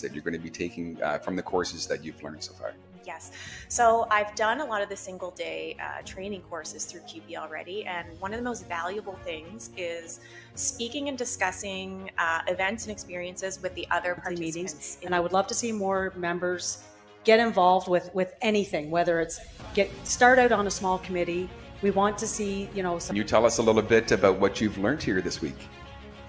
that you're going to be taking from the courses that you've learned so far? Yes. So I've done a lot of the single day training courses through CUPE already. And one of the most valuable things is speaking and discussing events and experiences with the other participants. And I would love to see more members get involved with anything, whether it's start out on a small committee. We want to see, Can you tell us a little bit about what you've learned here this week?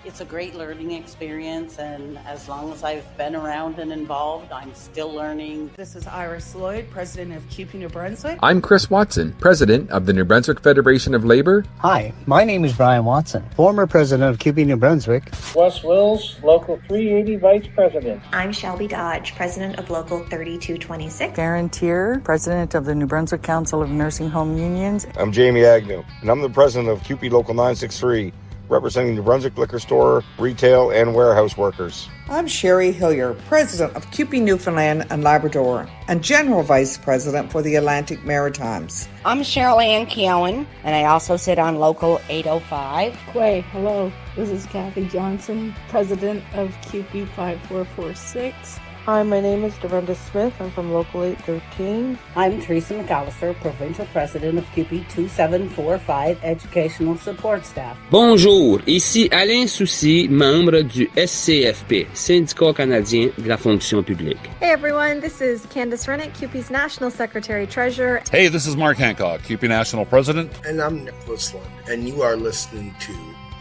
It's a great learning experience, and as long as I've been around and involved, I'm still learning. This is Iris Lloyd, President of CUPE New Brunswick. I'm Chris Watson, President of the New Brunswick Federation of Labor. Hi, my name is Brian Watson, former President of CUPE New Brunswick. Wes Wills, Local 380 Vice President. I'm Shelby Dodge, President of Local 3226. Karen Tier, President of the New Brunswick Council of Nursing Home Unions. I'm Jamie Agnew, and I'm the President of CUPE Local 963. Representing New Brunswick liquor store, retail, and warehouse workers. I'm Sherry Hillier, President of CUPE Newfoundland and Labrador, and General Vice President for the Atlantic Maritimes. I'm Cheryl Ann Keown, and I also sit on Local 805. Quay, hello. This is Kathy Johnson, President of CUPE 5446. Hi, my name is Dorinda Smith. I'm from Local 813. I'm Teresa McAllister, Provincial President of CUPE 2745 Educational Support Staff. Bonjour, ici Alain Soucy, membre du SCFP, Syndicat canadien de la fonction publique. Hey everyone, this is Candace Rennick, CUPE's National Secretary-Treasurer. Hey, this is Mark Hancock, CUPE National President. And I'm Nicholas Lund, and you are listening to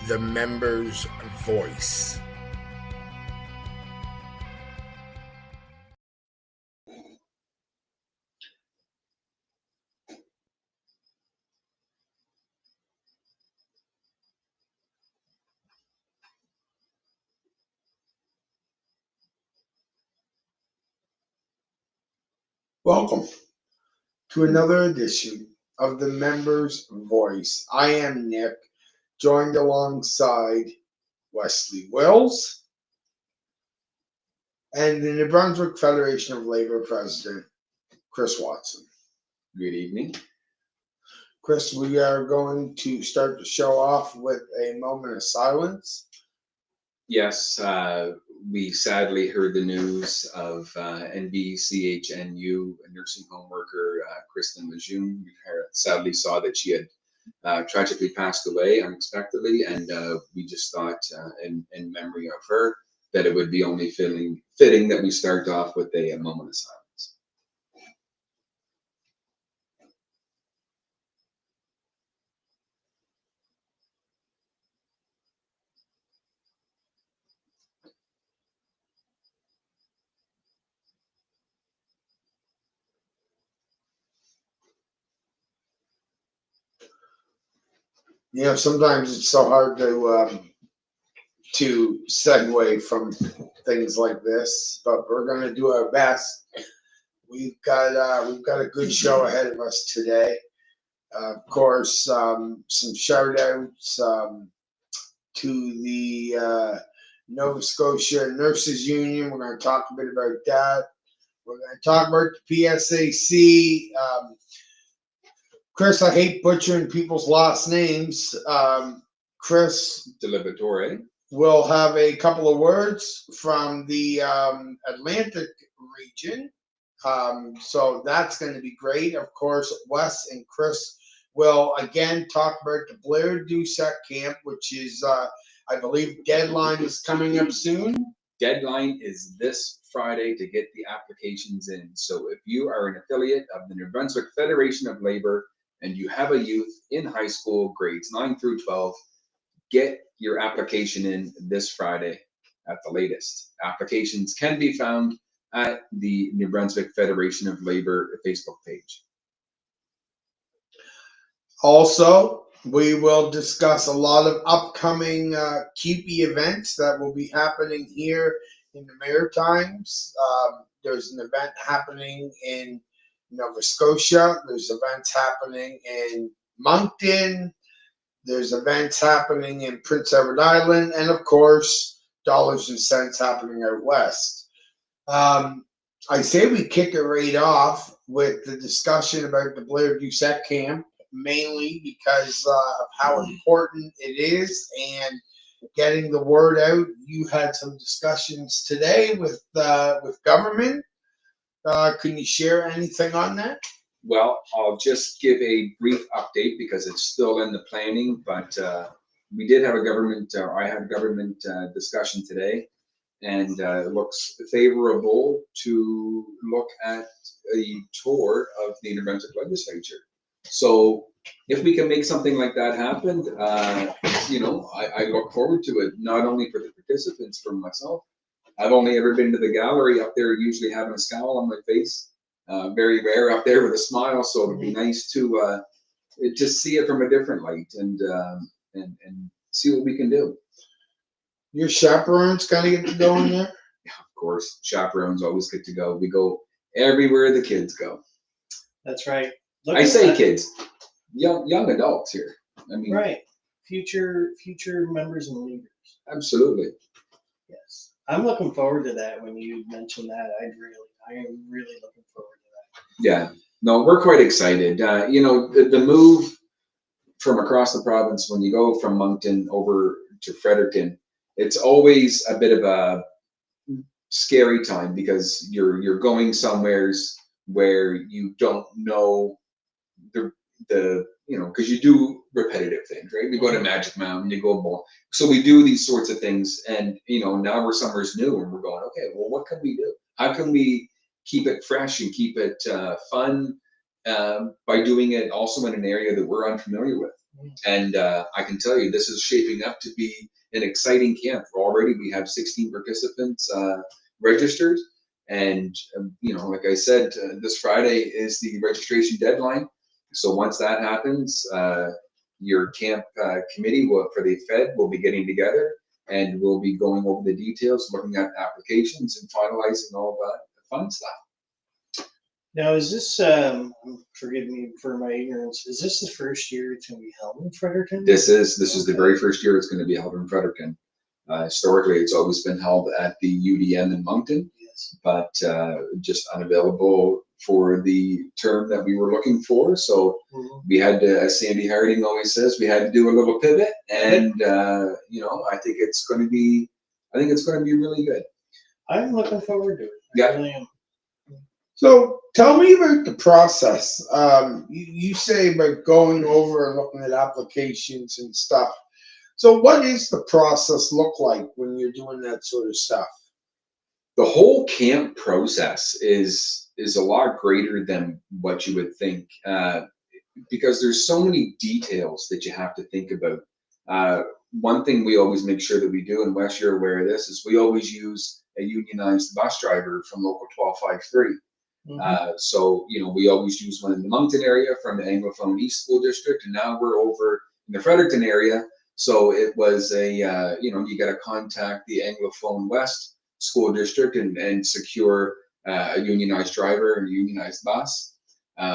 The Members' Voice. Welcome to another edition of The Members' Voice. I am Nick, joined alongside Wesley Wills and the New Brunswick Federation of Labor President, Chris Watson. Good evening. Chris, we are going to start the show off with a moment of silence. Yes, we sadly heard the news of NBCHNU nursing home worker Kristen Lejeune. We sadly saw that she had tragically passed away unexpectedly, and we just thought, in memory of her, that it would be only fitting that we start off with a moment of silence. Sometimes it's so hard to segue from things like this, but we're going to do our best. We've got a good show ahead of us today. Of course, some shout outs to the Nova Scotia Nurses Union. We're going to talk a bit about that. We're going to talk about the PSAC. Chris, I hate butchering people's last names. Chris Liberatore will have a couple of words from the Atlantic region. So that's going to be great. Of course, Wes and Chris will again talk about the Blair Dusac camp, which is, I believe, deadline is coming up soon. Deadline is this Friday to get the applications in. So if you are an affiliate of the New Brunswick Federation of Labor and you have a youth in high school, grades 9 through 12, get your application in this Friday at the latest. Applications can be found at the New Brunswick Federation of Labor Facebook page. Also, we will discuss a lot of upcoming CUPE events that will be happening here in the Maritimes. There's an event happening in Nova Scotia. There's events happening in Moncton. There's events happening in Prince Edward Island, and of course, dollars and cents happening out west. I say we kick it right off with the discussion about the Blair Dusac camp, mainly because of how important it is and getting the word out. You had some discussions today with government. Can you share anything on that? Well, I'll just give a brief update because it's still in the planning, but we did have a government, I had a government discussion today, and it looks favorable to look at a tour of the New Brunswick legislature. So if we can make something like that happen, you know, I look forward to it, not only for the participants, for myself. I've only ever been to the gallery up there, usually having a scowl on my face. Very rare up there with a smile, so it'd be nice to just see it from a different light and see what we can do. Your chaperones kind of get to go in there? Yeah, of course. Chaperones always get to go. We go everywhere the kids go. That's right. I say kids, young adults here. I mean, right. Future members and leaders. Absolutely. Yes. I'm looking forward to that. When you mentioned that, I am really looking forward to that. Yeah. No, we're quite excited. You know, the move from across the province, when you go from Moncton over to Fredericton, it's always a bit of a scary time because you're going somewheres where you don't know the you know, because you do repetitive things, right? We go to Magic Mountain, you go ball. So we do these sorts of things, and you know, now we're somewhere's new, and we're going, okay, well, what can we do? How can we keep it fresh and keep it fun by doing it also in an area that we're unfamiliar with? And I can tell you, this is shaping up to be an exciting camp. Already, we have 16 participants registered, and you know, like I said, this Friday is the registration deadline. So once that happens, your camp committee for the Fed will be getting together, and we'll be going over the details, looking at applications, and finalizing all that fun stuff. Now, is this, forgive me for my ignorance, is this the first year it's going to be held in Fredericton? This is the very first year it's going to be held in Fredericton. Historically, it's always been held at the UDM in Moncton, yes, but just unavailable for the term that we were looking for. So we had to, as Sandy Harding always says, we had to do a little pivot, and you know, I think it's going to be really good. I'm looking forward to it. Yeah. I really am. So tell me about the process. You say about going over and looking at applications and stuff. So what is the process look like when you're doing that sort of stuff? The whole camp process is a lot greater than what you would think, because there's so many details that you have to think about. One thing we always make sure that we do, and Wes, you're aware of this, is we always use a unionized bus driver from local 1253. So, you know, we always use one in the Moncton area from the Anglophone East School District, and now we're over in the Fredericton area. So it was a, you know, you got to contact the Anglophone West School District and secure a unionized driver and a unionized bus.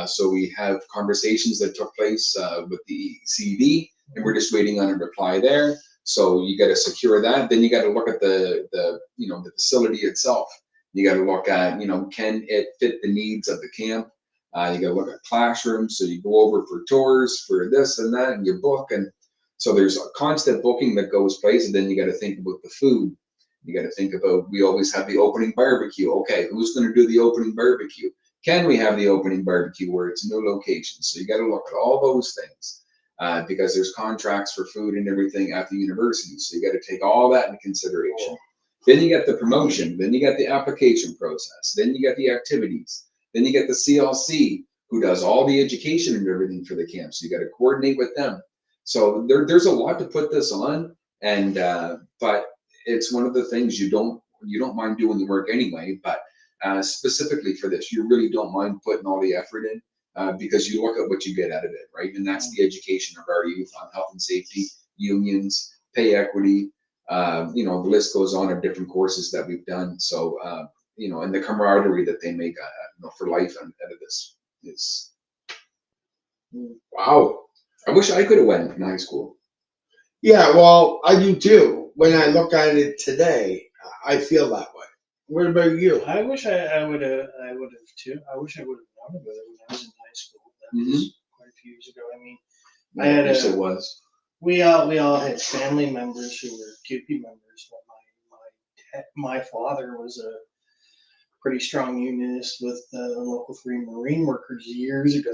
So we have conversations that took place with the CED, and we're just waiting on a reply there. So you got to secure that. Then you got to look at the you know, the facility itself. You got to look at, you know, can it fit the needs of the camp? You got to look at classrooms. So you go over for tours for this and that, and you book. And so there's a constant booking that goes place. And then you got to think about the food. You got to think about, we always have the opening barbecue. Okay, who's going to do the opening barbecue? Can we have the opening barbecue where it's a new location? So you got to look at all those things because there's contracts for food and everything at the university. So you got to take all that into consideration. Then you get the promotion. Then you get the application process. Then you get the activities. Then you get the CLC, who does all the education and everything for the camp. So you got to coordinate with them. So there's a lot to put this on, and but it's one of the things you don't mind doing the work anyway, but specifically for this, you really don't mind putting all the effort in because you look at what you get out of it, right? And that's the education of our youth on health and safety, unions, pay equity, you know, the list goes on of different courses that we've done. So, you know, and the camaraderie that they make you know, for life out of this is, wow. I wish I could have went in high school. Yeah, well, I do too. When I look at it today, I feel that way. What about you? I wish I would have too. I wish I would have known about it when I was in high school. That was quite a few years ago. I mean, Yes, it was. we all had family members who were CUPE members. But my father was a pretty strong unionist with the local 3 Marine workers years ago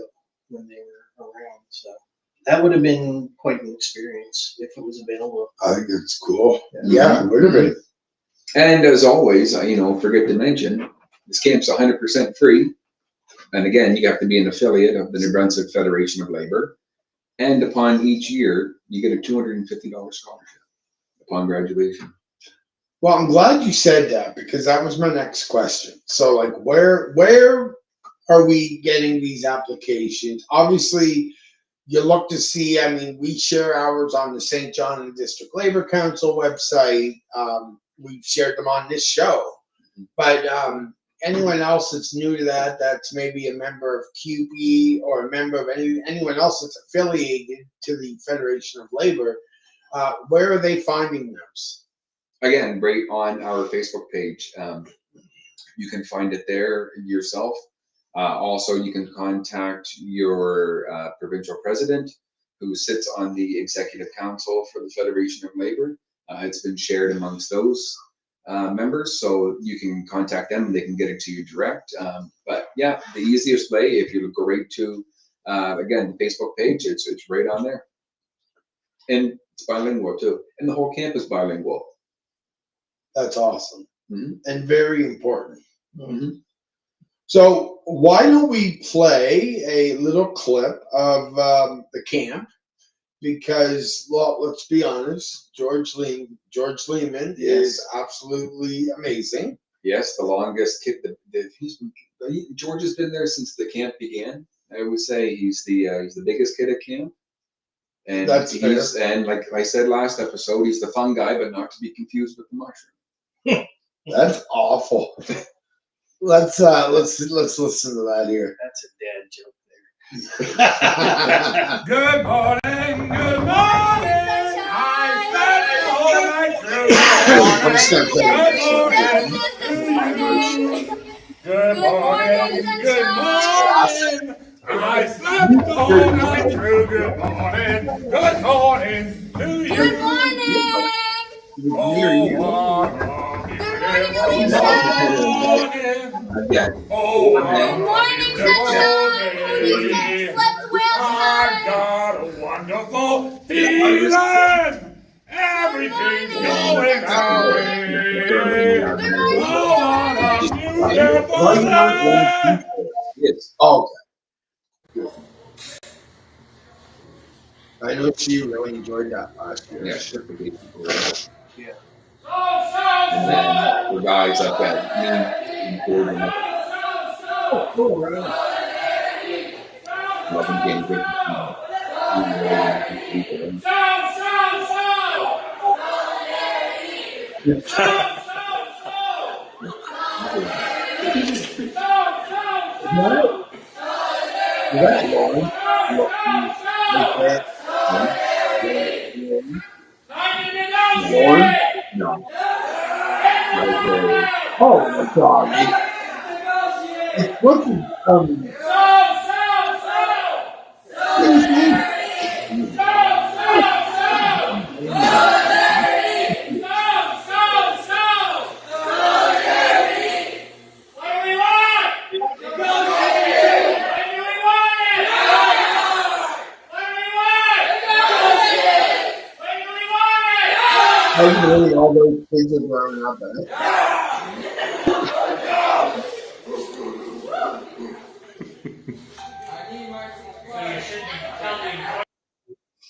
when they were around. So that would have been quite an experience if it was available. I think it's cool. Yeah, it would have been. And as always, forget to mention, this camp's 100% free. And again, you have to be an affiliate of the New Brunswick Federation of Labor. And upon each year, you get a $250 scholarship upon graduation. Well, I'm glad you said that because that was my next question. So, like, where are we getting these applications? Obviously, you look to see, we share ours on the St. John and District Labor Council website. We've shared them on this show. But anyone else that's new to that, that's maybe a member of CUPE or a member of anyone else that's affiliated to the Federation of Labor, where are they finding those? Again, right on our Facebook page. You can find it there yourself. Also, you can contact your provincial president, who sits on the executive council for the Federation of Labor. It's been shared amongst those members, so you can contact them and they can get it to you direct. But yeah, the easiest way, if you go right to, again, the Facebook page, it's right on there. And it's bilingual too. And the whole camp is bilingual. That's awesome. Mm-hmm. And very important. Mm-hmm. So why don't we play a little clip of the camp? Because, well, let's be honest, George Lehman is absolutely amazing. Yes, the longest kid. George has been there since the camp began. I would say he's the biggest kid at camp. And and like I said last episode, he's the fun guy, but not to be confused with the mushroom. That's awful. Let's listen to that here. That's a dad joke there. Good morning, good morning. I said it all night through. Good morning, good morning. I slept all night through. Good morning, good morning to you. Good morning. Good morning, sunshine. Who slept well tonight? I've got a wonderful feeling. Everything's going our way. Oh, on a beautiful day. Yes. Okay. Good. I know she really enjoyed that last year. Yeah, sure. Yeah. And then the guys up at me and oh, cool, right? Love and game with No. Oh my God. It's looking really all those things are growing up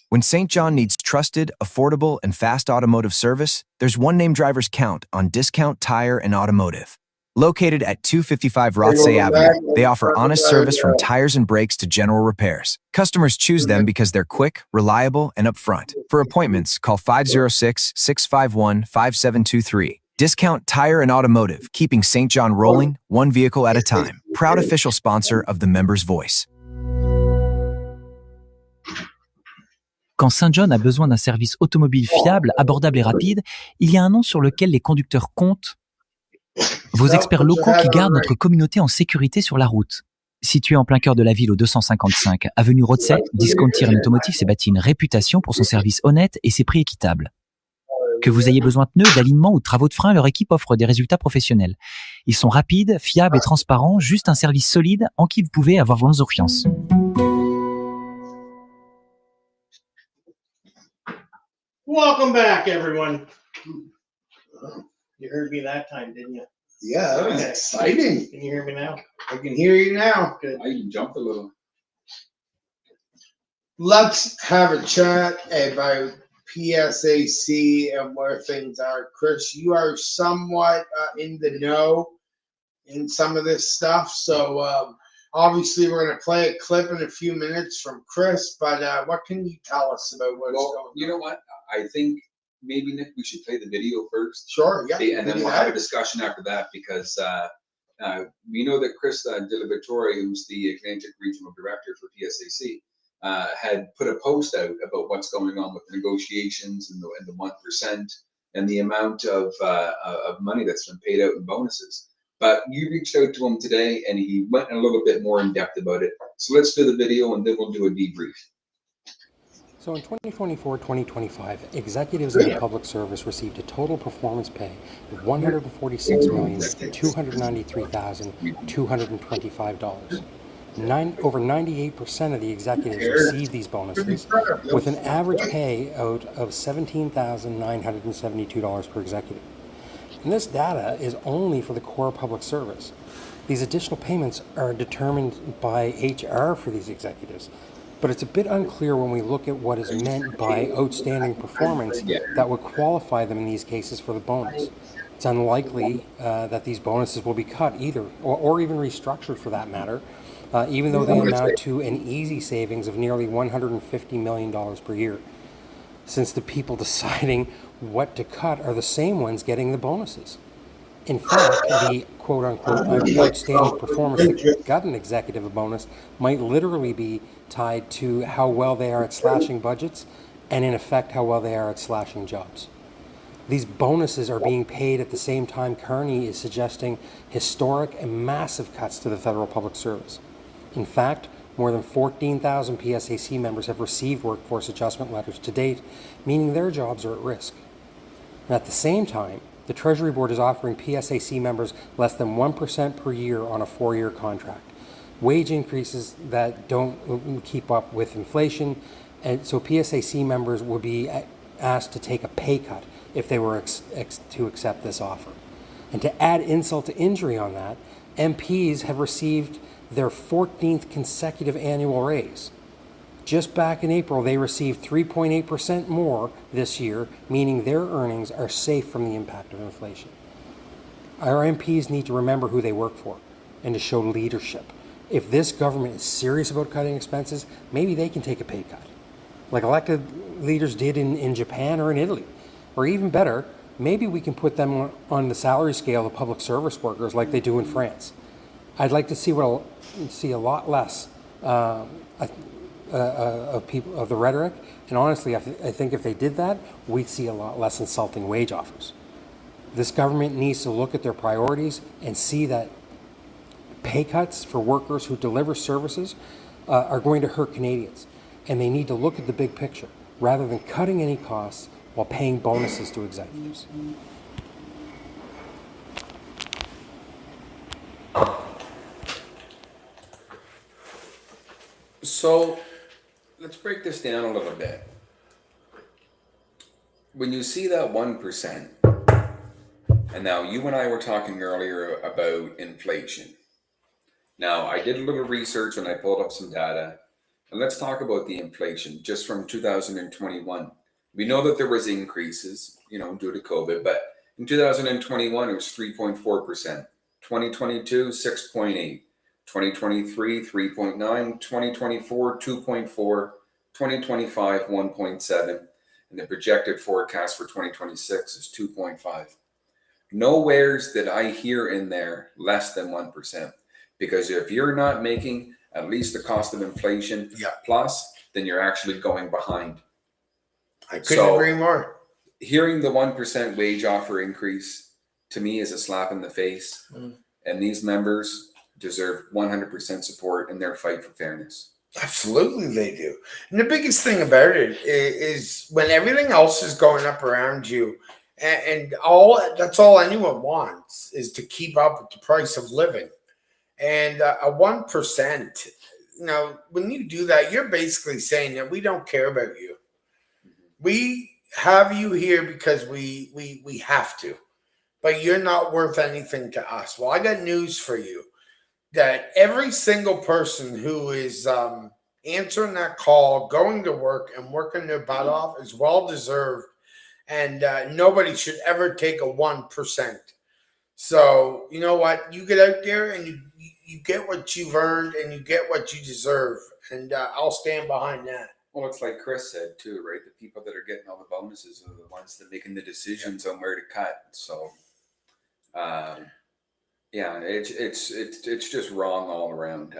When St. John needs trusted, affordable, and fast automotive service, there's one name drivers count on Discount Tire and Automotive. Located at 255 Rothsay Avenue, they offer honest service from tires and brakes to general repairs. Customers choose them because they're quick, reliable, and upfront. For appointments, call 506-651-5723. Discount Tire and Automotive, keeping St. John rolling, one vehicle at a time. Proud official sponsor of the Member's Voice. Quand Saint John a besoin d'un service automobile fiable, abordable et rapide, il y a un nom sur lequel les conducteurs comptent. Vos experts locaux qui gardent notre communauté en sécurité sur la route. Situé en plein cœur de la ville au 255 avenue Rothsay, Discount Tire Automotive s'est bâti une réputation pour son service honnête et ses prix équitables. Que vous ayez besoin de pneus, d'alignement ou de travaux de frein, leur équipe offre des résultats professionnels. Ils sont rapides, fiables et transparents, juste un service solide en qui vous pouvez avoir votre confiance. Welcome back, everyone. You heard me that time, didn't you? Yeah, that was exciting. Can you hear me now? I can hear you now. Good. I even jumped a little. Let's have a chat about PSAC and where things are. Chris, you are somewhat in the know in some of this stuff. So obviously we're going to play a clip in a few minutes from Chris, but what can you tell us about what's going on? You know what? I think maybe, Nick, we should play the video first. Sure, yeah. And then we'll have a discussion after that, because we know that Chris Liberatore, who's the Atlantic Regional Director for PSAC, had put a post out about what's going on with negotiations and the 1% and the amount of money that's been paid out in bonuses. But you reached out to him today, and he went a little bit more in depth about it. So let's do the video, and then we'll do a debrief. So in 2024-2025, executives in the public service received a total performance pay of $146,293,225. Over 98% of the executives received these bonuses, with an average payout of $17,972 per executive. And this data is only for the core public service. These additional payments are determined by HR for these executives, but it's a bit unclear when we look at what is meant by outstanding performance that would qualify them in these cases for the bonus. It's unlikely that these bonuses will be cut either, or even restructured for that matter, even though they amount to an easy savings of nearly $150 million per year, since the people deciding what to cut are the same ones getting the bonuses. In fact, the quote-unquote outstanding performance that got an executive a bonus might literally be tied to how well they are at slashing budgets and, in effect, how well they are at slashing jobs. These bonuses are being paid at the same time Carney is suggesting historic and massive cuts to the federal public service. In fact, more than 14,000 PSAC members have received workforce adjustment letters to date, meaning their jobs are at risk. And at the same time, the Treasury Board is offering PSAC members less than 1% per year on a 4-year contract, wage increases that don't keep up with inflation, and so PSAC members would be asked to take a pay cut if they were to accept this offer. And to add insult to injury on that, MPs have received their 14th consecutive annual raise. Just back in April, they received 3.8% more this year, meaning their earnings are safe from the impact of inflation. Our MPs need to remember who they work for and to show leadership. If this government is serious about cutting expenses, maybe they can take a pay cut, like elected leaders did in Japan or in Italy. Or even better, maybe we can put them on the salary scale of public service workers like they do in France. I'd like to see a lot less of the rhetoric, and honestly, I think if they did that, we'd see a lot less insulting wage offers. This government needs to look at their priorities and see that pay cuts for workers who deliver services are going to hurt Canadians, and they need to look at the big picture rather than cutting any costs while paying bonuses to executives. So let's break this down a little bit. When you see that 1%, and now you and I were talking earlier about inflation. Now, I did a little research and I pulled up some data, and let's talk about the inflation just from 2021. We know that there was increases, due to COVID, but in 2021 it was 3.4%, 2022 6.8, 2023 3.9, 2024 2.4, 2025 1.7, and the projected forecast for 2026 is 2.5. Nowhere's that I hear in there less than 1. Because if you're not making at least the cost of inflation plus, then you're actually going behind. I couldn't agree more. Hearing the 1% wage offer increase to me is a slap in the face. And these members deserve 100% support in their fight for fairness. Absolutely, they do. And the biggest thing about it is when everything else is going up around you, and that's all anyone wants is to keep up with the price of living. And a 1%, when you do that, you're basically saying that we don't care about you. We have you here because we have to, but you're not worth anything to us. Well, I got news for you. That every single person who is answering that call, going to work and working their butt off is well deserved, and nobody should ever take a 1%. So you know what? You get out there and you get what you've earned and you get what you deserve, and I'll stand behind that. Well, it's like Chris said too, right? The people that are getting all the bonuses are the ones that are making the decisions on where to cut. So. Yeah, it's just wrong all around.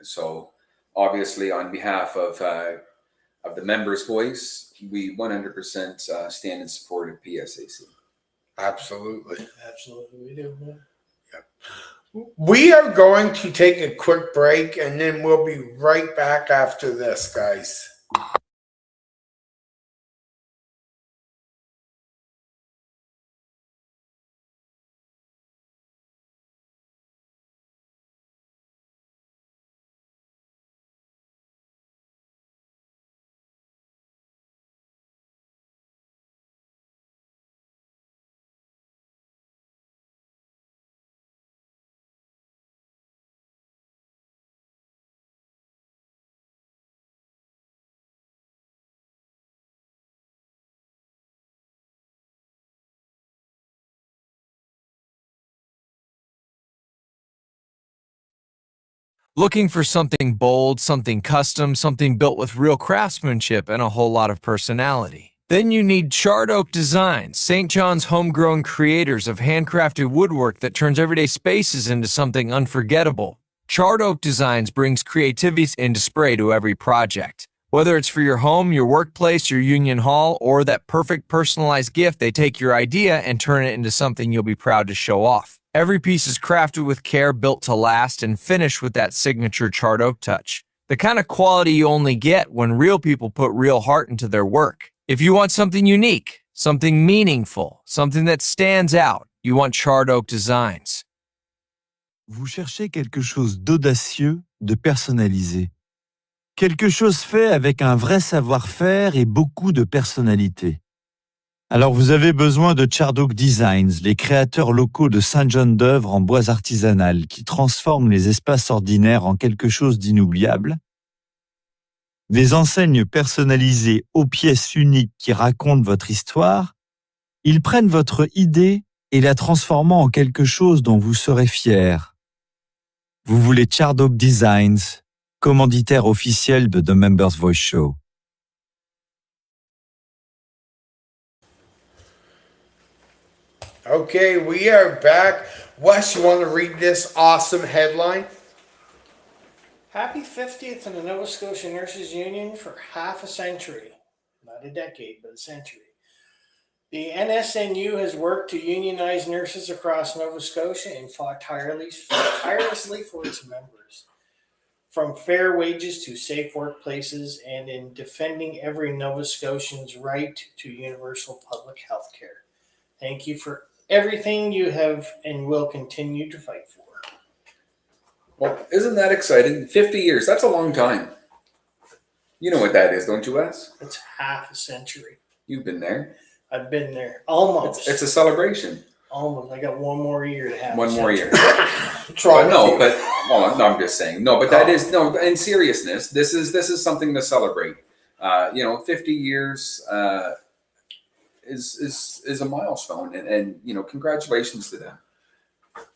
So obviously, on behalf of the members' voice, we 100% stand in support of PSAC. Absolutely, we do. Yep. We are going to take a quick break, and then we'll be right back after this, guys. Looking for something bold, something custom, something built with real craftsmanship and a whole lot of personality? Then you need Charred Oak Designs, St. John's homegrown creators of handcrafted woodwork that turns everyday spaces into something unforgettable. Charred Oak Designs brings creativity into spray to every project. Whether it's for your home, your workplace, your union hall, or that perfect personalized gift, they take your idea and turn it into something you'll be proud to show off. Every piece is crafted with care, built to last, and finished with that signature charred oak touch. The kind of quality you only get when real people put real heart into their work. If you want something unique, something meaningful, something that stands out, you want Charred Oak Designs. Vous cherchez quelque chose d'audacieux, de personnalisé. Quelque chose fait avec un vrai savoir-faire et beaucoup de personnalité. Alors vous avez besoin de Charred Oak Designs, les créateurs locaux de Saint-John-d'œuvre en bois artisanal qui transforment les espaces ordinaires en quelque chose d'inoubliable. Des enseignes personnalisées aux pièces uniques qui racontent votre histoire. Ils prennent votre idée et la transforment en quelque chose dont vous serez fiers. Vous voulez Charred Oak Designs, commanditaire officiel de The Members Voice Show. Okay, we are back. Wes, you want to read this awesome headline? Happy 50th in the Nova Scotia Nurses Union for half a century. Not a decade, but a century. The NSNU has worked to unionize nurses across Nova Scotia and fought tirelessly for its members. From fair wages to safe workplaces and in defending every Nova Scotian's right to universal public health care. Thank you for everything you have and will continue to fight for. Well, isn't that exciting? 50 years, that's a long time. You know what that is, don't you, Wes? It's half a century. You've been there. I've been there. Almost. It's a celebration. Almost. I got one more year to have. One more year. Try no, but well, no, I'm just saying. No, but that is no. In seriousness, this is something to celebrate. 50 years is a milestone, and congratulations to them.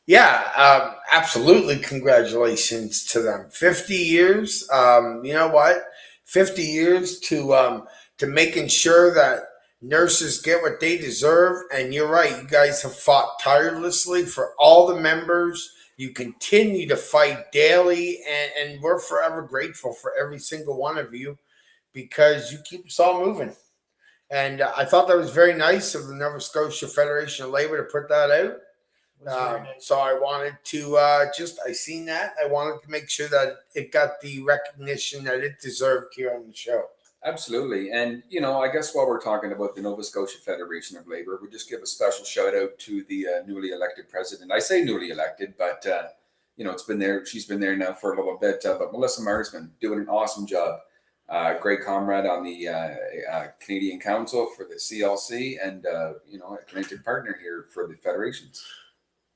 Yeah, absolutely. Congratulations to them. 50 years. You know what? 50 years to making sure that nurses get what they deserve. And you're right. You guys have fought tirelessly for all the members. You continue to fight daily, and we're forever grateful for every single one of you because you keep us all moving. And I thought that was very nice of the Nova Scotia Federation of Labor to put that out. was very nice. So I wanted to I seen that. I wanted to make sure that it got the recognition that it deserved here on the show. Absolutely. And, I guess while we're talking about the Nova Scotia Federation of Labor, we just give a special shout out to the newly elected president. I say newly elected, but, it's been there. She's been there now for a little bit. But Melissa Marsman doing an awesome job. Great comrade on the Canadian Council for the CLC and, a connected partner here for the federations.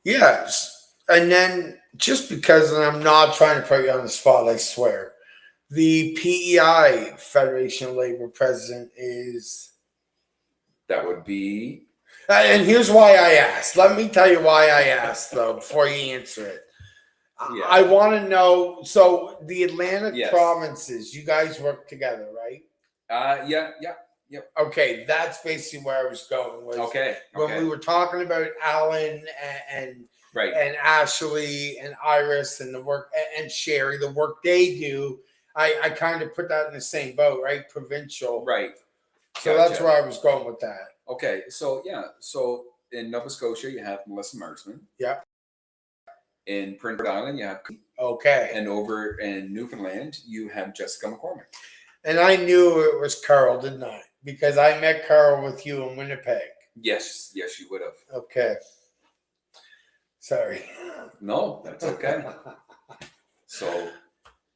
Yes. And then just because, and I'm not trying to put you on the spot, I swear, the PEI Federation of Labor president is... That would be... And here's why I asked. Let me tell you why I asked, though, before you answer it. Yeah. I want to know, so the Atlantic provinces, you guys work together, right? Yeah. Okay, that's basically where I was going. When we were talking about Alan and Ashley and Iris and the work, and Sherry, the work they do, I kind of put that in the same boat, right? Provincial. Right. So that's where I was going with that. Okay, so in Nova Scotia, you have Melissa Marsman. Yeah. In Prince Edward Island, you have and over in Newfoundland, you have Jessica McCormick. And I knew it was Carl, didn't I? Because I met Carl with you in Winnipeg. Yes, you would have. Okay. Sorry. No, that's okay. So,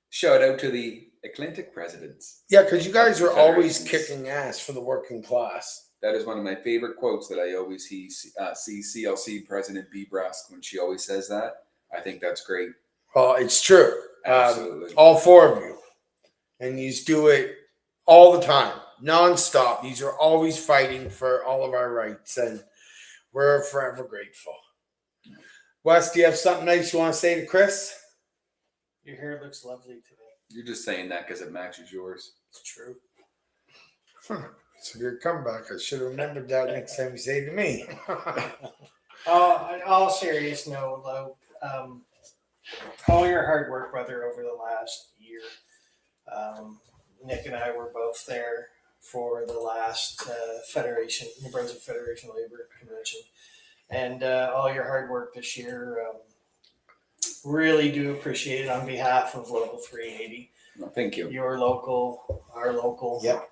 shout out to the Atlantic presidents. Yeah, because you guys are always kicking ass for the working class. That is one of my favorite quotes that I always see CLC President B. Brask when she always says that. I think that's great. Well, it's true. Absolutely. All four of you. And you do it all the time, nonstop. These are always fighting for all of our rights, and we're forever grateful. Wes, do you have something nice you want to say to Chris? Your hair looks lovely today. You're just saying that because it matches yours. It's true. It's a good comeback. I should have remembered that next time you say it to me. All serious note, though, all your hard work, brother, over the last year. Nick and I were both there for the last New Brunswick Federation Labor Convention. And all your hard work this year, really do appreciate it on behalf of Local 380. Well, thank you. Your local, our local. Yep.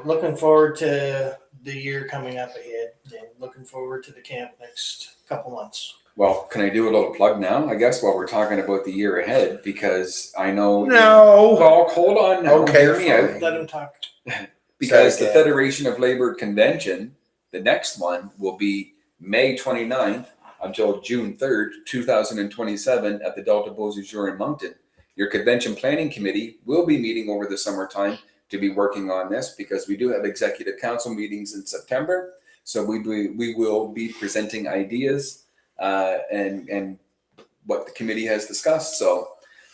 Looking forward to the year coming up ahead, and looking forward to the camp next couple months. Well, can I do a little plug now, I guess, while we're talking about the year ahead? Because I know... No. Well, hold on now. Okay, hear me out. Let him talk. Because the Federation of Labor Convention, the next one, will be May 29th until June 3rd, 2027 at the Delta Beausejour in Moncton. Your convention planning committee will be meeting over the summertime to be working on this, because we do have executive council meetings in September. So we will be presenting ideas and what the committee has discussed. So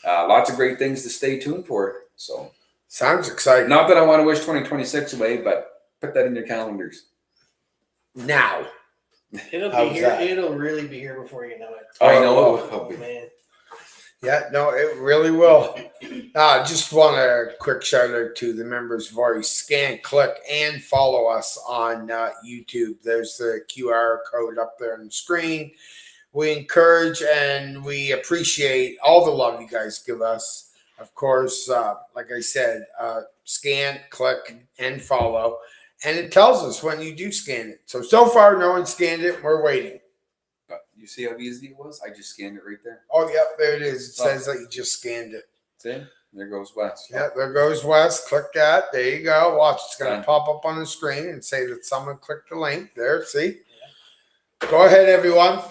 lots of great things to stay tuned for. So sounds exciting. Not that I want to wish 2026 away, but put that in your calendars. Now. It'll be here. That? It'll really be here before you know it. I know. Oh, man. Yeah, no, it really will. Just want a quick shout out to the members' voice. Scan, click, and follow us on YouTube. There's the QR code up there on the screen. We encourage and we appreciate all the love you guys give us. Of course, like I said, scan, click, and follow. And it tells us when you do scan it. So far, no one scanned it. We're waiting. But you see how easy it was? I just scanned it right there. Oh, yep, there it is. It says that you just scanned it. See? There goes Wes. Yeah, there goes Wes. Click that. There you go. Watch. It's going to pop up on the screen and say that someone clicked the link. There, see? Yeah. Go ahead, everyone.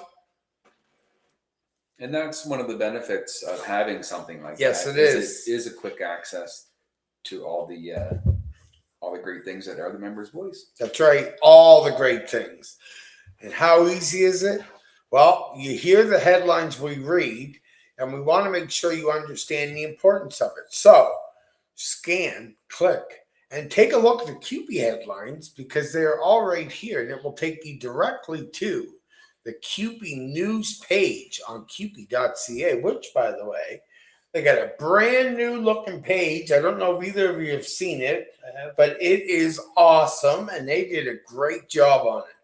And that's one of the benefits of having something like yes, that. Yes, it is a quick access to all the great things that are the members' voice. That's right. All the great things. And how easy is it? Well, you hear the headlines we read, and we want to make sure you understand the importance of it. So scan, click, and take a look at the CUPE headlines, because they're all right here, and it will take you directly to the CUPE news page on CUPE.ca, which, by the way, they got a brand new looking page. I don't know if either of you have seen it, but it is awesome, and they did a great job on it.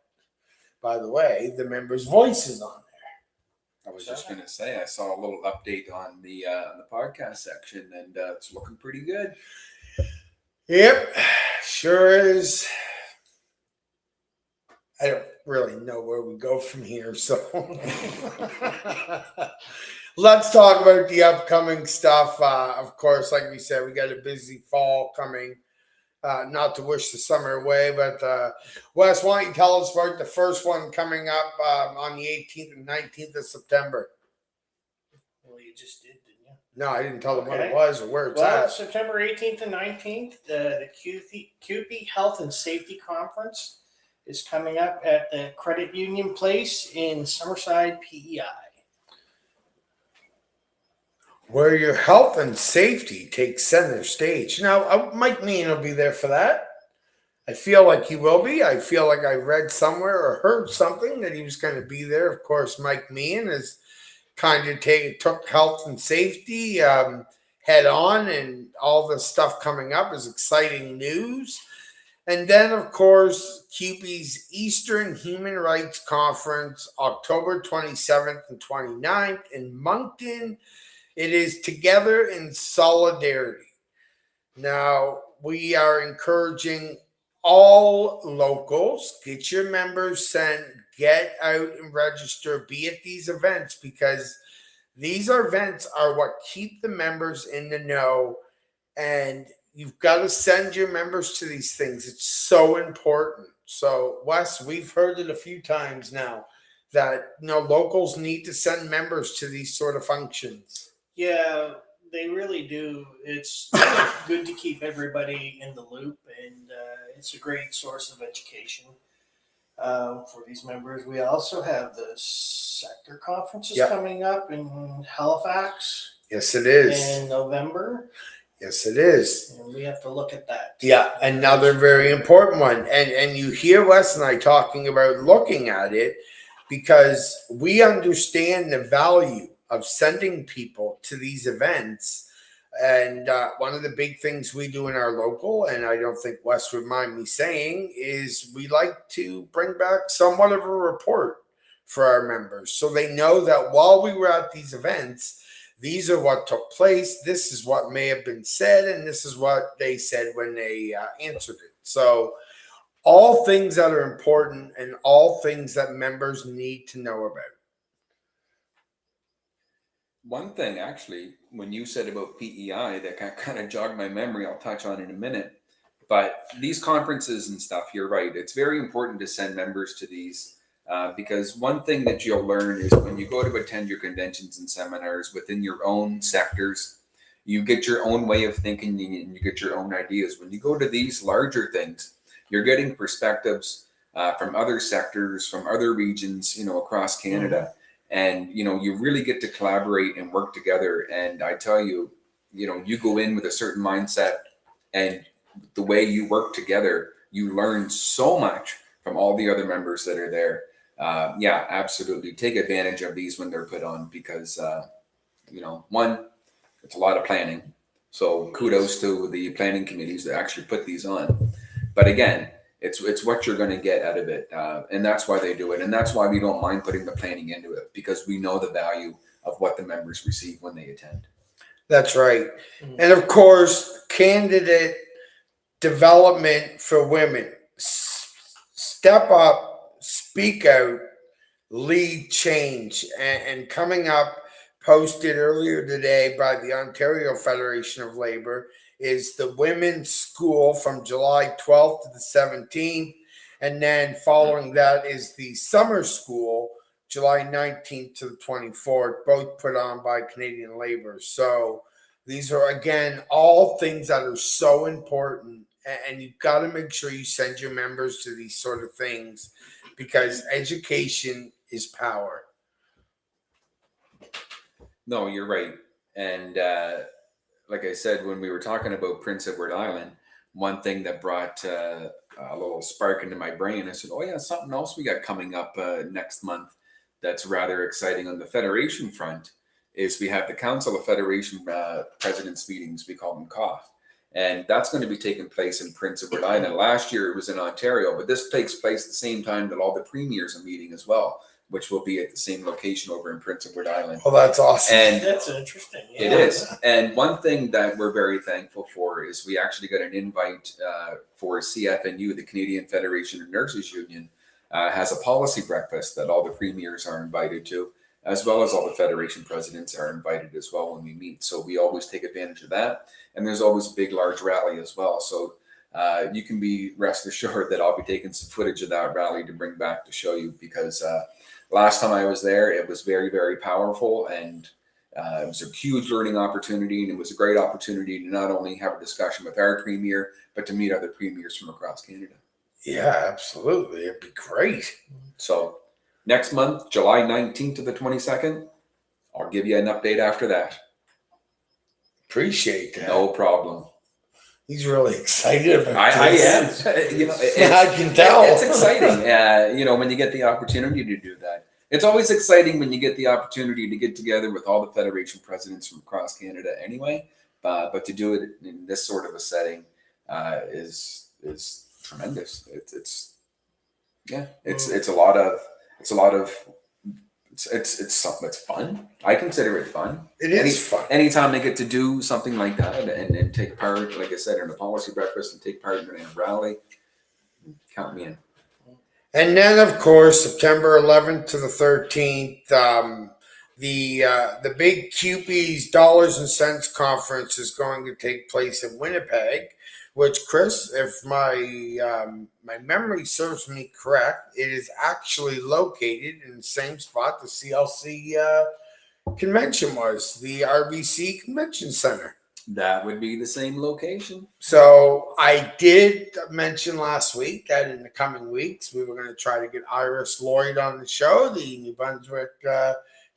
By the way, the members' voice is on I was just going to say, I saw a little update on the podcast section, and it's looking pretty good. Yep, sure is. I don't really know where we go from here, so let's talk about the upcoming stuff. Of course, like we said, we got a busy fall coming. Not to wish the summer away, but Wes, why don't you tell us about the first one coming up on the 18th and 19th of September? Well, you just did, didn't you? No, I didn't tell them what it was or where it's Well, at. September 18th and 19th, the CUPE Health and Safety Conference is coming up at the Credit Union Place in Summerside, PEI. Where your health and safety takes center stage. Now, Mike Meehan will be there for that. I feel like he will be. I feel like I read somewhere or heard something that he was going to be there. Of course, Mike Meehan is kind of took health and safety head on, and all the stuff coming up is exciting news. And then, of course, CUPE's Eastern Human Rights Conference, October 27th and 29th in Moncton. It is Together in Solidarity. Now, we are encouraging all locals, get your members sent, get out and register, be at these events, because these events are what keep the members in the know, and you've got to send your members to these things. It's so important. So, Wes, we've heard it a few times now that locals need to send members to these sort of functions. Yeah, they really do. It's good to keep everybody in the loop, and it's a great source of education for these members. We also have the sector conferences coming up in Halifax. Yes, it is. In November. Yes, it is. And we have to look at that. Yeah, another very important one. And you hear Wes and I talking about looking at it because we understand the value of sending people to these events. And one of the big things we do in our local, and I don't think Wes would mind me saying, is we like to bring back somewhat of a report for our members so they know that while we were at these events, these are what took place, this is what may have been said, and this is what they said when they answered it. So all things that are important and all things that members need to know about. One thing, actually, when you said about PEI, that kind of jogged my memory, I'll touch on in a minute. But these conferences and stuff, you're right. It's very important to send members to these because one thing that you'll learn is when you go to attend your conventions and seminars within your own sectors, you get your own way of thinking and you get your own ideas. When you go to these larger things, you're getting perspectives from other sectors, from other regions, across Canada. And, you really get to collaborate and work together. And I tell you, you go in with a certain mindset, and the way you work together, you learn so much from all the other members that are there. Yeah, absolutely. Take advantage of these when they're put on because, one, it's a lot of planning. So kudos to the planning committees that actually put these on. But again, it's what you're going to get out of it. And that's why they do it. And that's why we don't mind putting the planning into it, because we know the value of what the members receive when they attend. That's right. And of course, candidate development for women. Step up, speak out, lead change. And coming up, posted earlier today by the Ontario Federation of Labor, is the Women's School from July 12th to the 17th. And then following that is the Summer School, July 19th to the 24th, both put on by Canadian Labor. So these are, again, all things that are so important. And you've got to make sure you send your members to these sort of things because education is power. No, you're right. And like I said, when we were talking about Prince Edward Island, one thing that brought a little spark into my brain, I said, oh yeah, something else we got coming up next month that's rather exciting on the Federation front is we have the Council of Federation Presidents meetings, we call them COF. And that's going to be taking place in Prince Edward Island. Last year it was in Ontario, but this takes place at the same time that all the premiers are meeting as well. which will be at the same location over in Prince Edward Island. Oh, that's awesome. And That's interesting. Yeah. it is. And one thing that we're very thankful for is we actually got an invite for CFNU, the Canadian Federation of Nurses Union, has a policy breakfast that all the premiers are invited to, as well as all the federation presidents are invited as well when we meet. So we always take advantage of that. And there's always a big, large rally as well. So you can be rest assured that I'll be taking some footage of that rally to bring back to show you, because last time I was there, it was very, very powerful, and it was a huge learning opportunity, and it was a great opportunity to not only have a discussion with our premier, but to meet other premiers from across Canada. Yeah, absolutely. It'd be great. So next month, July 19th to the 22nd, I'll give you an update after that. Appreciate that. No problem. He's really excited about I this. am. I can tell. It's exciting, when you get the opportunity to do that. It's always exciting when you get the opportunity to get together with all the federation presidents from across Canada anyway. But to do it in this sort of a setting is tremendous. It's something that's fun. I consider it fun. It is fun. Anytime I get to do something like that and take part, like I said, in a policy breakfast and take part in a rally, count me in. And then, of course, September 11th to the 13th, the big CUPE's Dollars and Cents Conference is going to take place in Winnipeg, which, Chris, if my memory serves me correct, it is actually located in the same spot the CLC convention was, the RBC Convention Center. That would be the same location. So I did mention last week that in the coming weeks, we were going to try to get Iris Lloyd on the show, the New Brunswick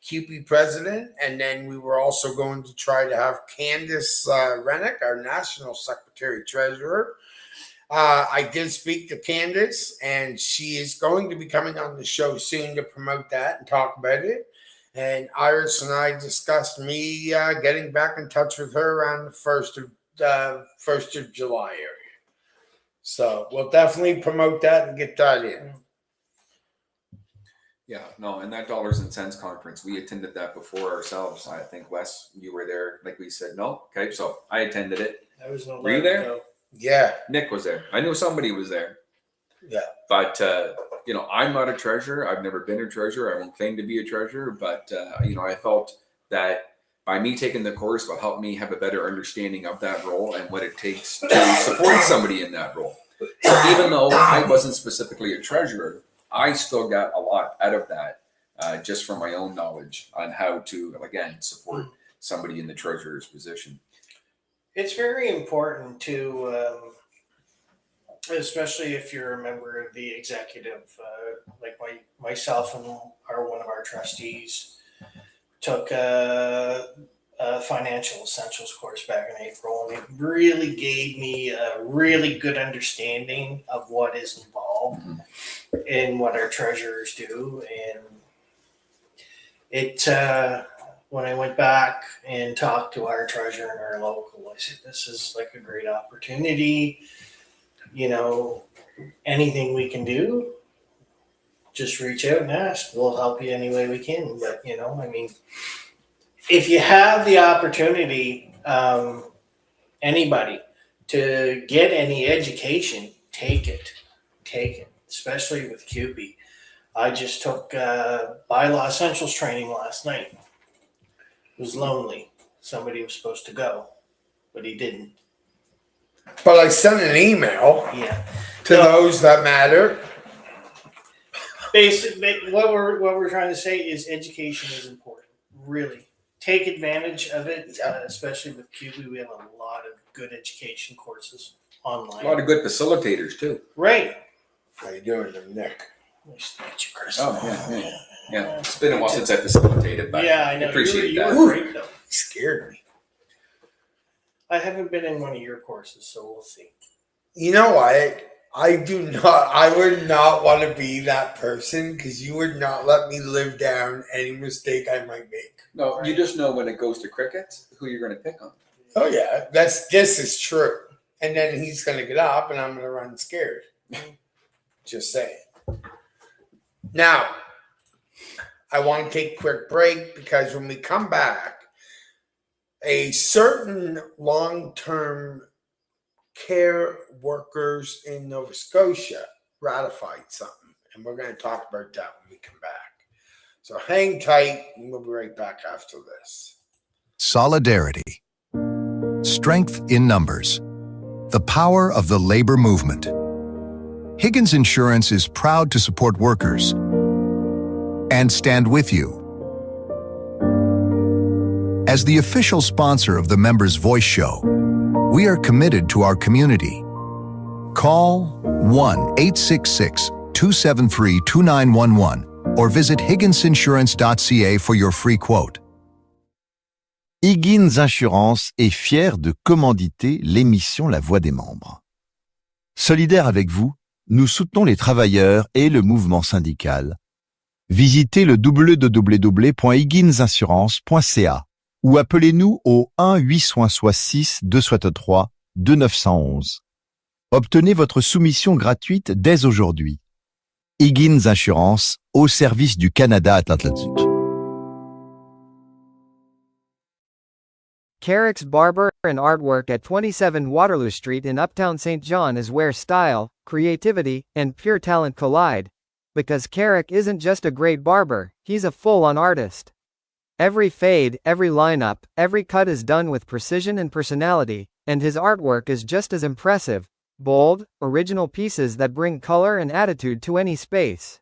CUPE president. And then we were also going to try to have Candace Rennick, our national secretary treasurer. I did speak to Candace, and she is going to be coming on the show soon to promote that and talk about it. And Iris and I discussed me getting back in touch with her around the 1st of July area. So we'll definitely promote that and get that in. Yeah, no, and that Dollars and Cents Conference, we attended that before ourselves. I think, Wes, you were there. Like we said, no? Okay, so I attended it. I was no. Were you there? Ago. Yeah. Nick was there. I knew somebody was there. Yeah. But, I'm not a treasurer. I've never been a treasurer. I won't claim to be a treasurer. But, I felt that by me taking the course will help me have a better understanding of that role and what it takes to support somebody in that role. So even though I wasn't specifically a treasurer, I still got a lot out of that just from my own knowledge on how to, again, support somebody in the treasurer's position. It's very important to, especially if you're a member of the executive, like myself and one of our trustees took a financial essentials course back in April, and it really gave me a really good understanding of what is involved in what our treasurers do. And it when I went back and talked to our treasurer and our local, I said, this is like a great opportunity. Anything we can do, just reach out and ask. We'll help you any way we can. But, if you have the opportunity, anybody, to get any education, take it, especially with CUPE. I just took bylaw essentials training last night. It was lonely. Somebody was supposed to go, but he didn't. But I sent an email to those that matter. Basically, what we're trying to say is education is important. Really, take advantage of it, especially with CUPE. We have a lot of good education courses online. A lot of good facilitators too. Right. How you doing, Nick? Nice to meet you, Chris. Oh yeah. It's been a while since I facilitated, but I know. Appreciate that. You were great, though. You scared me. I haven't been in one of your courses, so we'll see. You know what? I would not want to be that person, because you would not let me live down any mistake I might make. No, you just know when it goes to cricket who you're going to pick on. Oh yeah, this is true. And then he's going to get up and I'm going to run scared. Just saying. Now, I want to take a quick break because when we come back, a certain long-term care workers in Nova Scotia ratified something, and we're going to talk about that when we come back. So hang tight, and we'll be right back after this. Solidarity. Strength in numbers. The power of the labor movement. Higgins Insurance is proud to support workers and stand with you. As the official sponsor of the Members' Voice Show, we are committed to our community. Call 1-866-273-2911 or visit higginsinsurance.ca for your free quote. Higgins Insurance est fier de commanditer l'émission La Voix des membres. Solidaire avec vous, nous soutenons les travailleurs et le mouvement syndical. Visitez le www.higginsinsurance.ca ou appelez-nous au 1-866-263-2911. Obtenez votre soumission gratuite dès aujourd'hui. Higgins Insurance, au service du Canada Atlantique. Carrick's Barber and Artwork at 27 Waterloo Street in Uptown St. John is where style, creativity, and pure talent collide. Because Carrick isn't just a great barber, he's a full-on artist. Every fade, every lineup, every cut is done with precision and personality, and his artwork is just as impressive. Bold, original pieces that bring color and attitude to any space.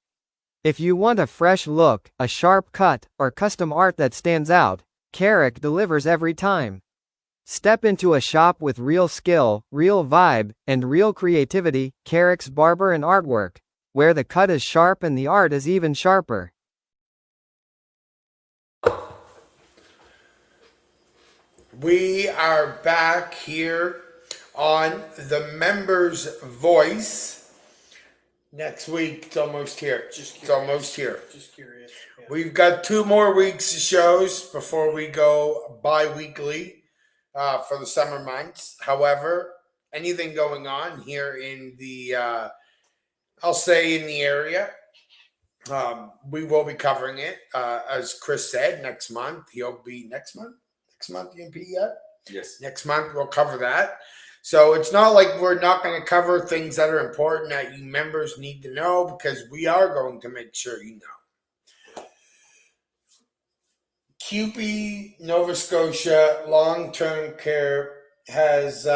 If you want a fresh look, a sharp cut, or custom art that stands out, Carrick delivers every time. Step into a shop with real skill, real vibe, and real creativity. Carrick's Barber and Artwork, where the cut is sharp and the art is even sharper. We are back here on the Members' Voice. Next week, it's almost here. It's almost here. Just curious. Yeah. We've got 2 more weeks of shows before we go bi-weekly for the summer months. However, anything going on here in the, I'll say in the area, we will be covering it. As Chris said, next month. He'll be next month, EMP yet? Yes. Next month, we'll cover that. So it's not like we're not going to cover things that are important that you members need to know, because we are going to make sure you know. CUPE Nova Scotia Long-Term Care has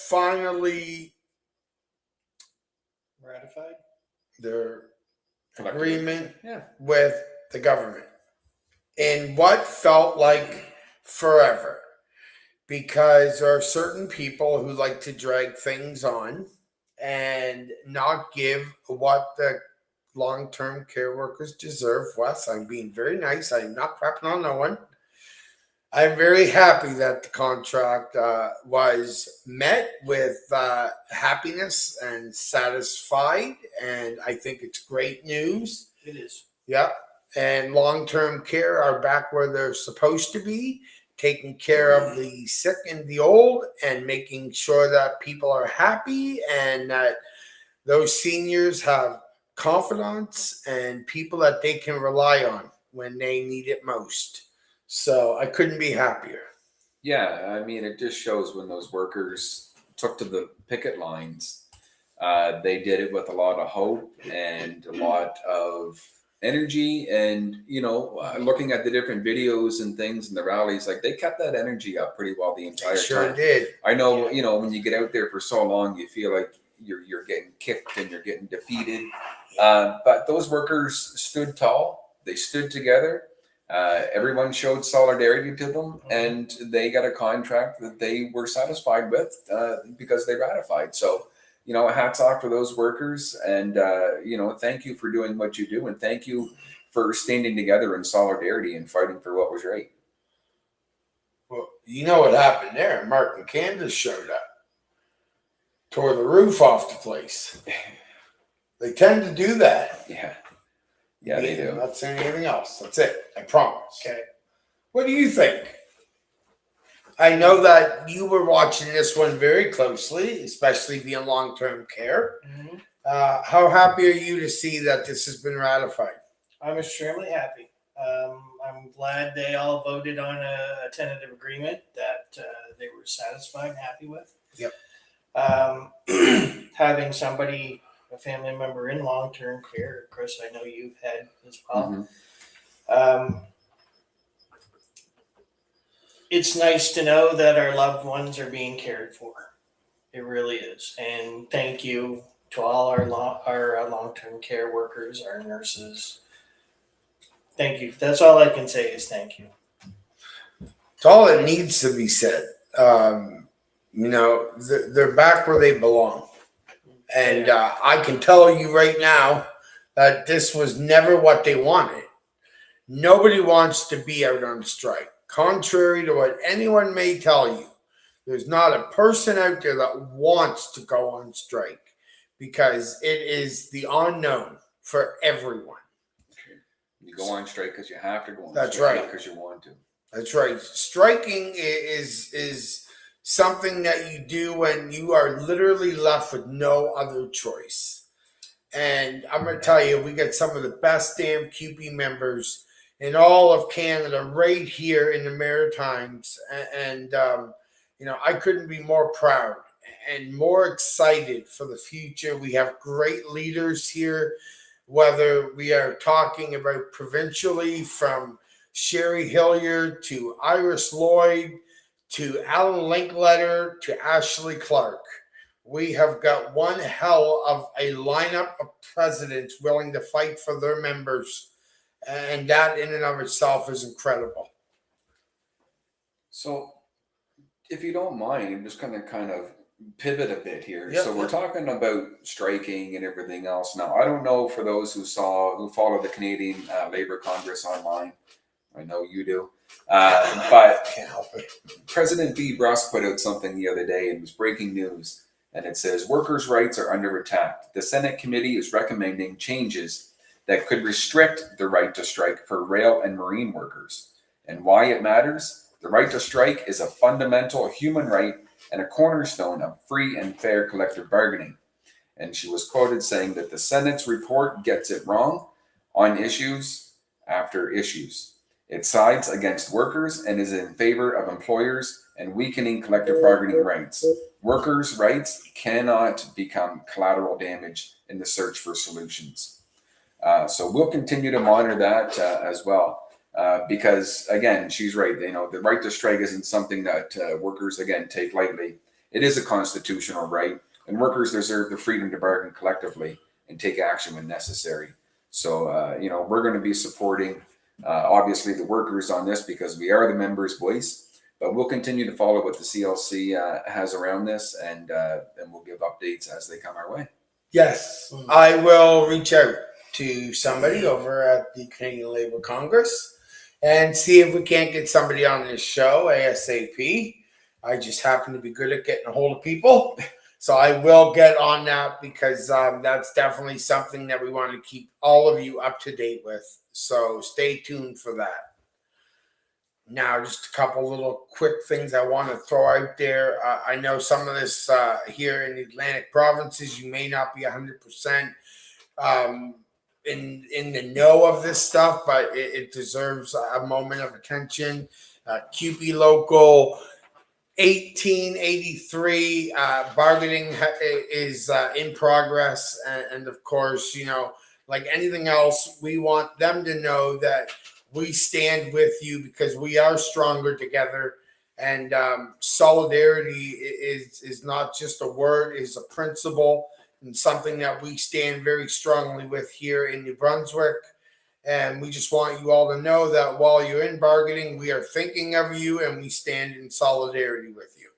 finally ratified their agreement with the government in what felt like forever. Because there are certain people who like to drag things on and not give what the long-term care workers deserve. Wes, I'm being very nice. I'm not crapping on no one. I'm very happy that the contract was met with happiness and satisfied, and I think it's great news. It is. Yeah, and long-term care are back where they're supposed to be, taking care of the sick and the old, and making sure that people are happy and that those seniors have confidence and people that they can rely on when they need it most. So I couldn't be happier. Yeah, I mean, it just shows when those workers took to the picket lines, they did it with a lot of hope and a lot of energy, and looking at the different videos and things and the rallies, like they kept that energy up pretty well the entire time. Sure did. I know, when you get out there for so long, you feel like you're getting kicked and you're getting defeated. But those workers stood tall. They stood together. Everyone showed solidarity to them, and they got a contract that they were satisfied with because they ratified. So, hats off to those workers, and, thank you for doing what you do, and thank you for standing together in solidarity and fighting for what was right. Well, you know what happened there? Mark and Candace showed up, tore the roof off the place. They tend to do that. Yeah, they do. I'm not saying anything else. That's it. I promise. Okay. What do you think? I know that you were watching this one very closely, especially being long-term care. Mm-hmm. How happy are you to see that this has been ratified? I'm extremely happy. I'm glad they all voted on a tentative agreement that they were satisfied and happy with. Yep. Having somebody, a family member in long-term care, Chris, I know you've had as well. It's nice to know that our loved ones are being cared for. It really is. And thank you to all our long-term care workers, our nurses. Thank you. That's all I can say is thank you. It's all that needs to be said. They're back where they belong. And I can tell you right now that this was never what they wanted. Nobody wants to be out on strike. Contrary to what anyone may tell you, there's not a person out there that wants to go on strike because it is the unknown for everyone. You go on strike because you have to go on That's strike, right. not because you want to. That's right. Striking is something that you do when you are literally left with no other choice. And I'm going to tell you, we got some of the best damn CUPE members in all of Canada right here in the Maritimes. And I couldn't be more proud and more excited for the future. We have great leaders here, whether we are talking about provincially from Sherry Hilliard to Iris Lloyd to Alan Linkletter to Ashley Clark. We have got one hell of a lineup of presidents willing to fight for their members. And that in and of itself is incredible. So if you don't mind, I'm just going to kind of pivot a bit here. Yep. So we're talking about striking and everything else. Now, I don't know for those who follow the Canadian Labour Congress online. I know you do. But can't help it. President B. Brusk put out something the other day, and it was breaking news. And it says, workers' rights are under attack. The Senate committee is recommending changes that could restrict the right to strike for rail and marine workers. And why it matters? The right to strike is a fundamental human right and a cornerstone of free and fair collective bargaining. And she was quoted saying that the Senate's report gets it wrong on issues after issues. It sides against workers and is in favor of employers and weakening collective bargaining rights. Workers' rights cannot become collateral damage in the search for solutions. So we'll continue to monitor that as well. Because again, she's right. The right to strike isn't something that workers, again, take lightly. It is a constitutional right, and workers deserve the freedom to bargain collectively and take action when necessary. So, we're going to be supporting, obviously, the workers on this because we are the members' voice, but we'll continue to follow what the CLC has around this, and we'll give updates as they come our way. Yes, I will reach out to somebody over at the Canadian Labour Congress and see if we can't get somebody on this show ASAP. I just happen to be good at getting a hold of people. So I will get on that because that's definitely something that we want to keep all of you up to date with. So stay tuned for that. Now, just a couple little quick things I want to throw out there. I know some of this here in the Atlantic provinces, you may not be 100% in the know of this stuff, but it deserves a moment of attention. CUPE Local 1883 bargaining is in progress. And of course, like anything else, we want them to know that we stand with you because we are stronger together. And solidarity is not just a word, it's a principle and something that we stand very strongly with here in New Brunswick. And we just want you all to know that while you're in bargaining, we are thinking of you and we stand in solidarity with you.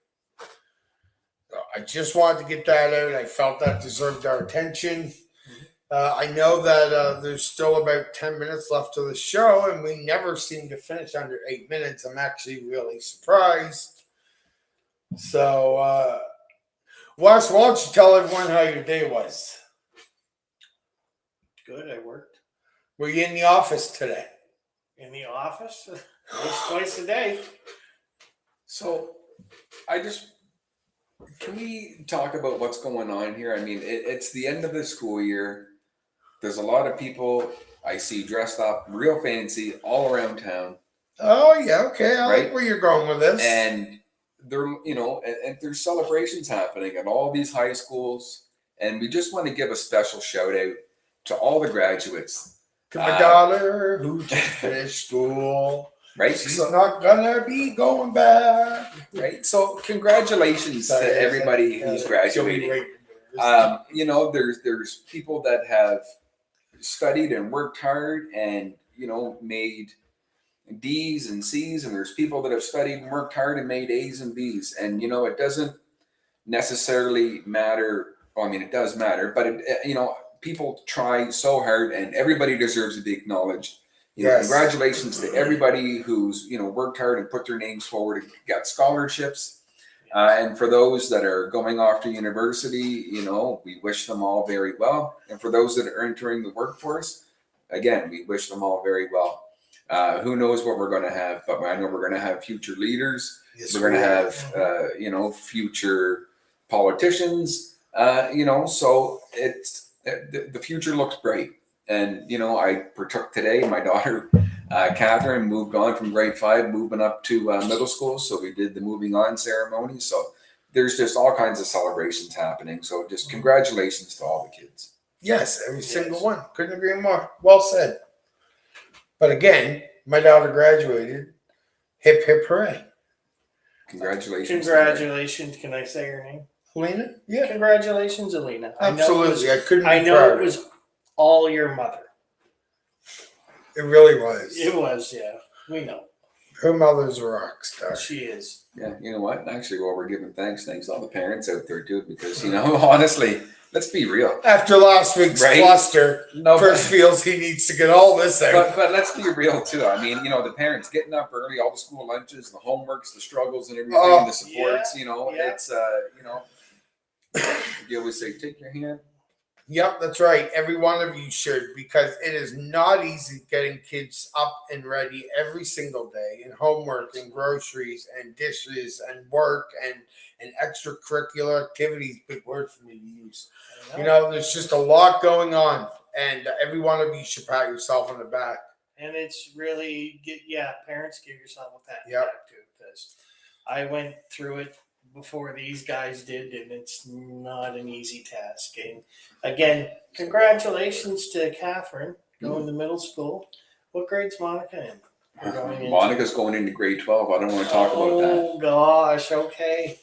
So I just wanted to get that out. I felt that deserved our attention. I know that there's still about 10 minutes left to the show, and we never seem to finish under 8 minutes. I'm actually really surprised. So, Wes, why don't you tell everyone how your day was? Good, I worked. Were you in the office today? In the office? At least twice a day. So, can we talk about what's going on here? I mean, it's the end of the school year. There's a lot of people I see dressed up real fancy all around town. Oh yeah, okay. I Right? like where you're going with this. And there, and there's celebrations happening at all these high schools. And we just want to give a special shout out to all the graduates. To my daughter who just finished school. Right? She's not gonna be going back. Right? So congratulations to everybody who's graduating. There's people that have studied and worked hard and, made D's and C's, and there's people that have studied and worked hard and made A's and B's. And, it doesn't necessarily matter. Well, I mean, it does matter, but people try so hard and everybody deserves to be acknowledged. Congratulations to everybody who's, worked hard and put their names forward and got scholarships. And for those that are going off to university, we wish them all very well. And for those that are entering the workforce, again, we wish them all very well. Who knows what we're going to have, but I know we're going to have future leaders. Yes, we're going to have, future politicians, so it's the future looks bright. And, I partook today, my daughter, Catherine, moved on from grade 5, moving up to middle school. So we did the moving on ceremony. So there's just all kinds of celebrations happening. So just congratulations to all the kids. Yes, every single one. Couldn't agree more. Well said. But again, my daughter graduated. Hip, hip, hooray. Congratulations. Congratulations. Can I say her name? Alina? Yeah. Congratulations, Alina. Absolutely. I couldn't be I know prouder. it was all your mother. It really was. It was, yeah. We know. Her mother's a rock star. She is. Yeah, you know what? Actually, while we're giving thanks to all the parents out there, too, because, honestly, let's be real. After last week's cluster, Chris feels he needs to get all this out. But let's be real, too. I mean, the parents getting up early, all the school lunches, the homeworks, the struggles and everything, the supports, it's, you always say, take your hand. Yep, that's right. Every one of you should, because it is not easy getting kids up and ready every single day, and homework and groceries and dishes and work and extracurricular activities. Big word for me to use. There's just a lot going on, and every one of you should pat yourself on the back. And it's really, parents, give yourself a pat Yep. back too, because I went through it before these guys did, and it's not an easy task. And again, congratulations to Catherine going to middle school. What grade's Monica in? Monica's going into grade 12. I don't want to talk about that. Oh gosh, okay.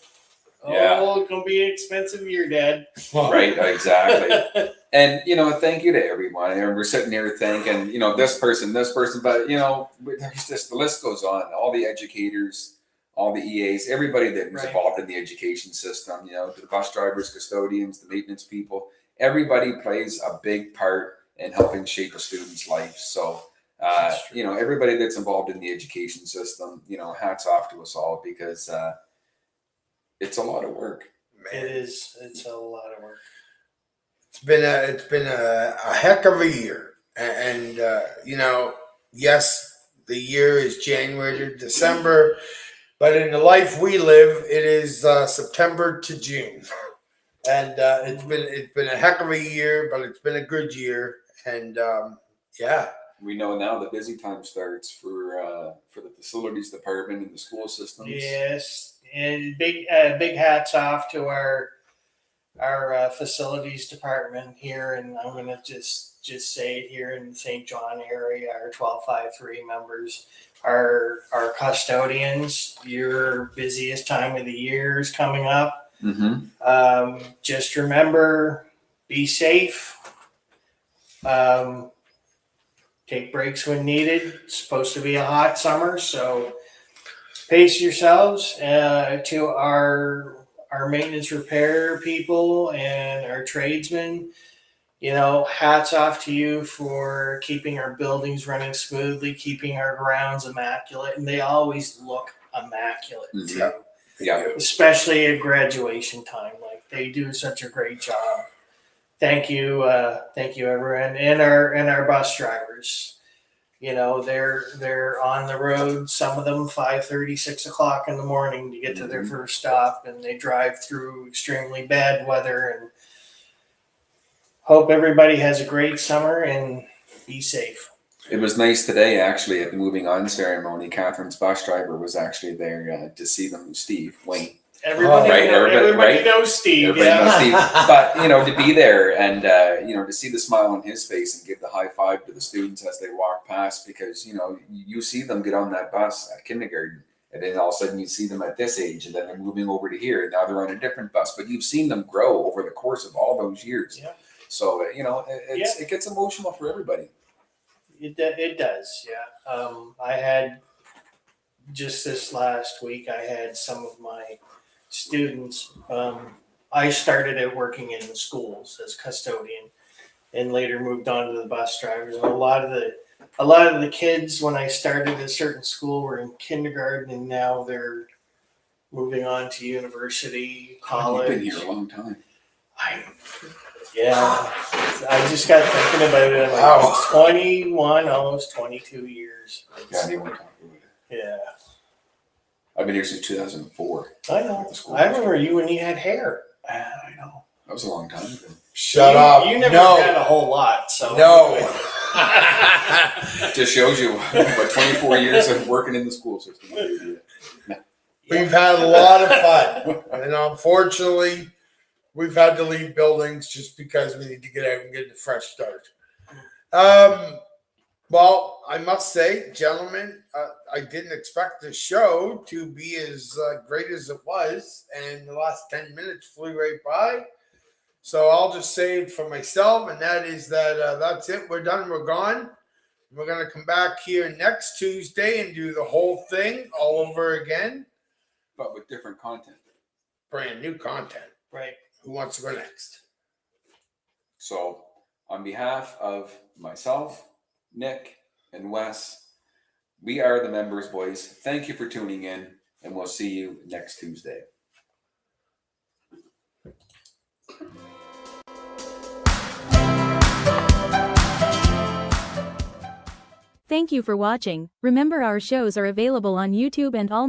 Yeah. Oh, it's gonna be an expensive year, Dad. Right, exactly. And thank you to everyone. And we're sitting here thinking, this person, but there's just, the list goes on. All the educators, all the EAs, everybody that was involved in the education system, the bus drivers, custodians, the maintenance people, everybody plays a big part in helping shape a student's life. So, everybody that's involved in the education system, hats off to us all, because it's a lot of work. It is. It's a lot of work. It's been a heck of a year, and yes, the year is January to December. But in the life we live, it is September to June, and it's been a heck of a year, but it's been a good year, and we know now the busy time starts for the facilities department and the school systems. Yes, and big hats off to our facilities department here, and I'm gonna just say it here in the St. John area, our 1253 members. Our custodians, your busiest time of the year is coming up. Mm-hmm. Just remember, be safe. Take breaks when needed. It's supposed to be a hot summer, so pace yourselves. To our maintenance repair people and our tradesmen, hats off to you for keeping our buildings running smoothly, keeping our grounds immaculate, and they always look immaculate too. Yeah. Especially at graduation time, like they do such a great job. Thank you, everyone, and our bus drivers. They're on the road. Some of them 5:30, 6 o'clock in the morning to get to their first stop, and they drive through extremely bad weather. And hope everybody has a great summer, and be safe. It was nice today, actually, at the moving on ceremony. Catherine's bus driver was actually there to see them, Steve, Wayne. Everybody knows Steve. Everybody knows Steve. But, you know, to be there and, you know, to see the smile on his face and give the high five to the students as they walk past, because, you know, you see them get on that bus at kindergarten, and then all of a sudden you see them at this age, and then they're moving over to here, and now they're on a different bus. But you've seen them grow over the course of all those years. Yeah. So, you know, it gets emotional for everybody. It does, yeah. I had, just this last week, I had some of my students, I started out working in the schools as custodian and later moved on to the bus drivers. And a lot of the kids when I started at a certain school were in kindergarten, and now they're moving on to university, college. You've been here a long time. Yeah, I just got thinking about it. Like 21, almost 22 years. Yeah, they won't talk about it. Yeah. I've been here since 2004. I know. I remember you when you had hair. I know. That was a long time ago. Shut up. You never No. had a whole lot, so. No. Just shows you about 24 years of working in the school system. We've had a lot of fun. And unfortunately, we've had to leave buildings just because we need to get out and get a fresh start. Well, I must say, gentlemen, I didn't expect the show to be as great as it was, and the last 10 minutes flew right by. So I'll just say it for myself, and that is that that's it. We're done. We're gone. We're going to come back here next Tuesday and do the whole thing all over again. But with different content. Brand new content. Right. Who wants to go next? So, on behalf of myself, Nick, and Wes, we are the Members Boys. Thank you for tuning in, and we'll see you next Tuesday. Thank you for watching. Remember, our shows are available on YouTube and all